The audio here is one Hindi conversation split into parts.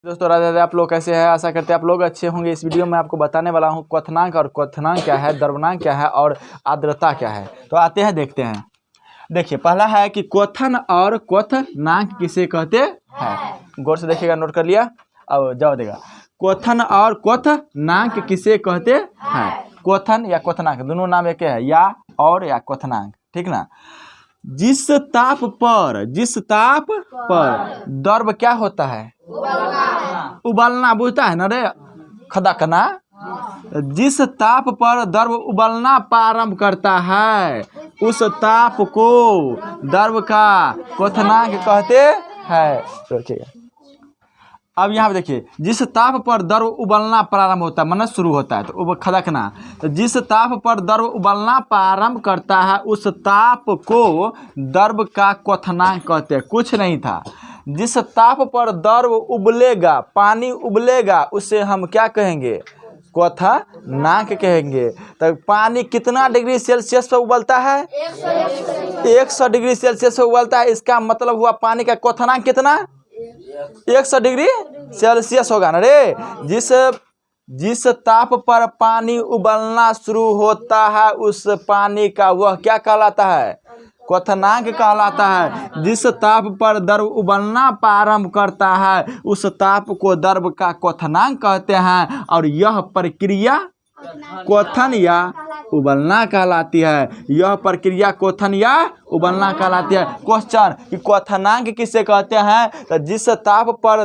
दोस्तों राधे राधे। आप लोग कैसे हैं? आशा करते हैं आप लोग अच्छे होंगे। इस वीडियो में आपको बताने वाला हूं क्वथनांक और क्वथनांक क्या है, द्रव्यनांक क्या है और आर्द्रता क्या है। तो आते हैं देखते हैं। देखिए पहला है कि क्वथन और क्वथनांक किसे कहते हैं। गौर से देखिएगा, नोट कर लिया। अब जवाब देगा। क्वथन और क्वथनांक किसे कहते हैं। क्वथन या क्वथनांक दोनों नाम एक है, या और या क्वथनांक, ठीक ना। जिस ताप पर द्रव क्या होता है, उबलना बुझता है ना रे, खदकना। जिस ताप पर द्रव उबलना प्रारंभ करता है उस ताप को द्रव का क्वथनांक कहते हैं। सोचिएगा। अब यहाँ पे देखिए, जिस ताप पर द्रव उबलना प्रारंभ होता है, मतलब शुरू होता है, तो खदकना। तो जिस ताप पर द्रव उबलना प्रारंभ करता है उस ताप को द्रव का क्वथनांक कहते हैं। कुछ नहीं था। जिस ताप पर द्रव उबलेगा, पानी उबलेगा, उसे हम क्या कहेंगे, क्वथनांक कहेंगे। तो पानी कितना डिग्री सेल्सियस पर उबलता है, 100 डिग्री सेल्सियस पर उबलता है। इसका मतलब हुआ पानी का क्वथनांक कितना, 100 डिग्री सेल्सियस होगा ना रे। जिस ताप पर पानी उबलना शुरू होता है उस पानी का वह क्या कहलाता है, क्वथनांक कहलाता है। जिस ताप पर द्रव उबलना प्रारंभ करता है उस ताप को द्रव का क्वथनांक कहते हैं। और यह प्रक्रिया क्वथन या उबलना कहलाती है। यह प्रक्रिया क्वथन या उबलना कहलाती है। क्वेश्चन कि क्वथनांक किसे कहते हैं, तो जिस ताप पर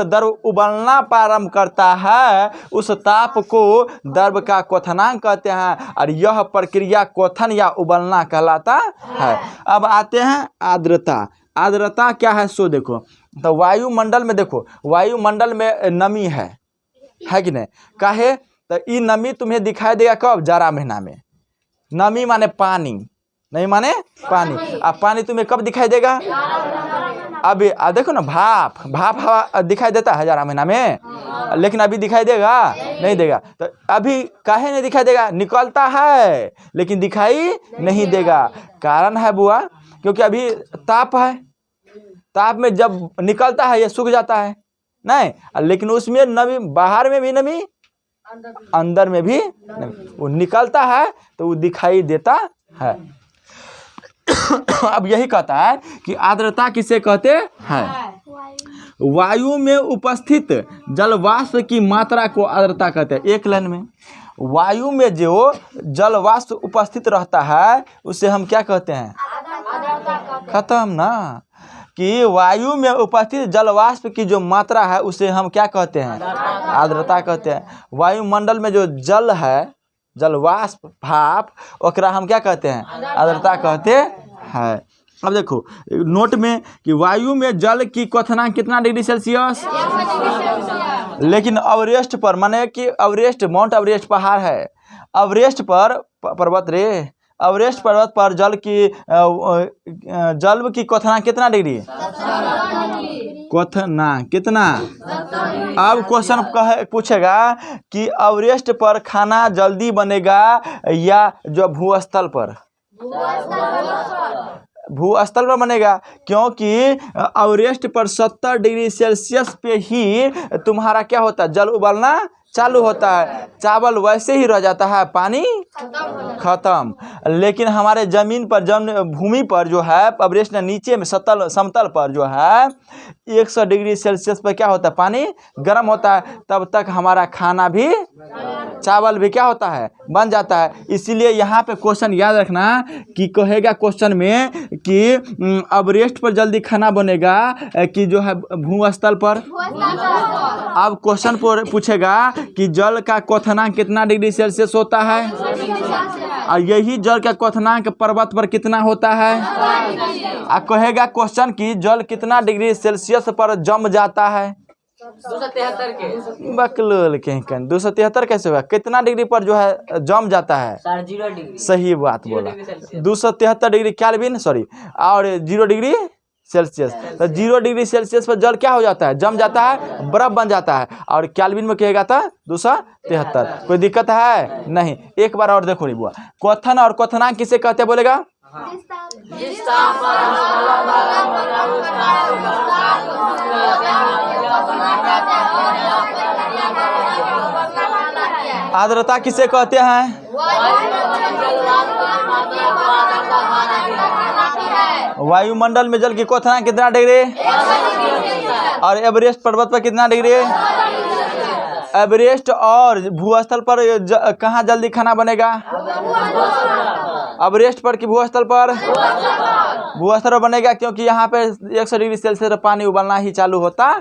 द्रव उबलना प्रारंभ करता है उस ताप को द्रव का क्वथनांक कहते हैं। और यह प्रक्रिया क्वथन या उबलना कहलाता है। अब आते हैं आर्द्रता। आर्द्रता क्या है सो देखो। तो वायुमंडल में देखो, वायुमंडल में नमी है कि नहीं, काहे तो ये नमी तुम्हें दिखाई देगा कब, जाड़ा महीना में। नमी माने पानी, नहीं माने पानी। अब पानी तुम्हें कब दिखाई देगा, अभी देखो ना, भाप हवा दिखाई देता है जाड़ा महीना में, लेकिन अभी दिखाई देगा नहीं देगा। तो अभी काहे नहीं दिखाई देगा, निकलता है लेकिन दिखाई नहीं देगा। कारण है बुआ, क्योंकि अभी ताप है। ताप में जब निकलता है ये सूख जाता है नहीं, लेकिन उसमें नमी, बाहर में भी नमी, अंदर में भी नमी। वो निकलता है तो वो दिखाई देता है। अब यही कहता है कि आर्द्रता किसे कहते हैं। वायु में उपस्थित जलवाष्प की मात्रा को आर्द्रता कहते हैं। एक लाइन में, वायु में जो जलवाष्प उपस्थित रहता है उसे हम क्या कहते हैं, खत्म ना। कि वायु में उपस्थित जलवाष्प की जो मात्रा है उसे हम क्या कहते हैं, आर्द्रता कहते हैं। वायुमंडल में जो जल है, जलवाष्प, भाप, ओकरा हम क्या कहते हैं, आर्द्रता कहते हैं। अब देखो नोट में कि वायु में जल की क्वथनांक कितना डिग्री सेल्सियस, लेकिन एवरेस्ट पर, माने कि एवरेस्ट, माउंट एवरेस्ट पहाड़ है, एवरेस्ट पर पर्वत रे, एवरेस्ट पर्वत पर जल की क्वथनांक कितना डिग्री, क्वथनांक कितना। अब क्वेश्चन पूछेगा कि एवरेस्ट पर खाना जल्दी बनेगा या जो भूस्थल पर, भूस्थल पर बनेगा। क्योंकि एवरेस्ट पर 70 डिग्री सेल्सियस पे ही तुम्हारा क्या होता है, जल उबलना चालू होता है। चावल वैसे ही रह जाता है, पानी खत्म। लेकिन हमारे जमीन पर, भूमि पर जो है, एवरेस्ट ने नीचे में समतल पर जो है 100 डिग्री सेल्सियस पर क्या होता है, पानी गर्म होता है। तब तक हमारा खाना भी, चावल भी क्या होता है, बन जाता है। इसीलिए यहाँ पे क्वेश्चन याद रखना कि कहेगा क्वेश्चन में कि एवरेस्ट पर जल्दी खाना बनेगा कि जो है भूस्थल पर। अब क्वेश्चन पूछेगा कि जल का क्वथनांक कितना डिग्री सेल्सियस होता है, और यही जल का क्वथनांक पर्वत पर कितना होता है। और कहेगा क्वेश्चन कि जल कितना डिग्री सेल्सियस पर जम जाता है, 273 बकलोल के 273 कैसे हुआ, कितना डिग्री पर जो है जम जाता है, 0 डिग्री। सही बात बोला, 273 डिग्री केल्विन, सॉरी, और 0 डिग्री सेल्सियस। तो 0 डिग्री सेल्सियस पर जल क्या हो जाता है, जम जाता है, बर्फ बन जाता है। और केल्विन में कहेगा था 273। कोई दिक्कत है नहीं। एक बार और देखो रे बुआ, क्वथन और क्वथनांक किसे कहते हैं बोलेगा, आर्द्रता किसे कहते हैं? वायुमंडल में जल की क्वथनांक कितना डिग्री? और एवरेस्ट पर्वत पर कितना डिग्री? एवरेस्ट और भूस्थल पर कहाँ जल्दी खाना बनेगा? एवरेस्ट पर कि भूस्थल पर? भूस्थल पर बनेगा, क्योंकि यहाँ पे 100 डिग्री सेल्सियस पर पानी उबलना ही चालू होता है।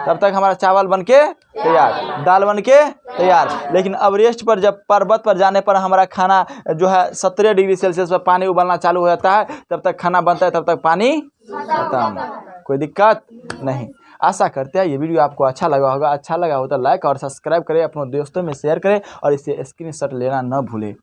तब तक हमारा चावल बनके तैयार, दाल बनके तैयार। लेकिन एवरेस्ट पर जब पर्वत पर जाने पर हमारा खाना जो है 17 डिग्री सेल्सियस पर पानी उबलना चालू हो जाता है, तब तक खाना बनता है, तब तक पानी खत्म। कोई दिक्कत नहीं। आशा करते हैं ये वीडियो आपको अच्छा लगा होगा। अच्छा लगा हो तो लाइक और सब्सक्राइब करें, अपने दोस्तों में शेयर करें और इसे स्क्रीनशॉट लेना न भूलें।